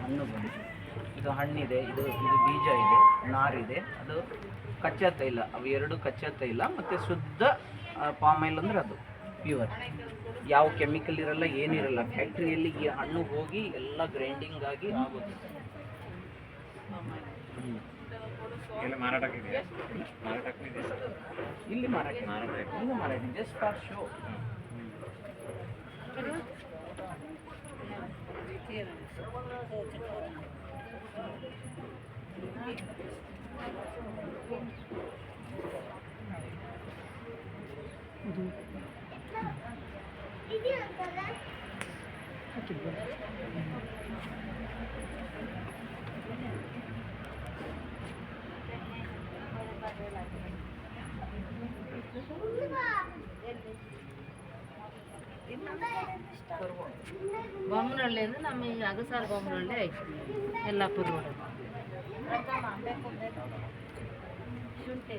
ಹಣ್ಣು ಬಂದು ಇದು ಹಣ್ಣಿದೆ, ಇದು ಬೀಜ ಇದೆ, ನಾರಿದೆ, ಅದು ಕಚ್ಚಾ ತೈಲ. ಅವು ಎರಡು ಕಚ್ಚಾ ತೈಲ ಮತ್ತು ಶುದ್ಧ ಪಾಮ್ ಆಯಿಲ್ ಅಂದರೆ ಅದು ಪ್ಯೂರ್, ಯಾವ ಕೆಮಿಕಲ್ ಇರಲ್ಲ, ಏನಿರಲ್ಲ. ಫ್ಯಾಕ್ಟ್ರಿಯಲ್ಲಿ ಈ ಹಣ್ಣು ಹೋಗಿ ಎಲ್ಲ ಗ್ರೈಂಡಿಂಗ್ ಆಗಿ ಆಗುತ್ತೆ. ಇಲ್ಲಿ ಮಾರಾಟ ಜಸ್ಟ್ ಫಾರ್ ಶೋ. ಬೊಮ್ಮನಹಳ್ಳಿ ಅಂದರೆ ನಮ್ಮ ಈ ಅಗಸಾಲ ಬೊಮ್ಮನಹಳ್ಳಿ ಐತಿ, ಯಲ್ಲಾಪುರ ರೋಡ್. ಶುಂಠಿ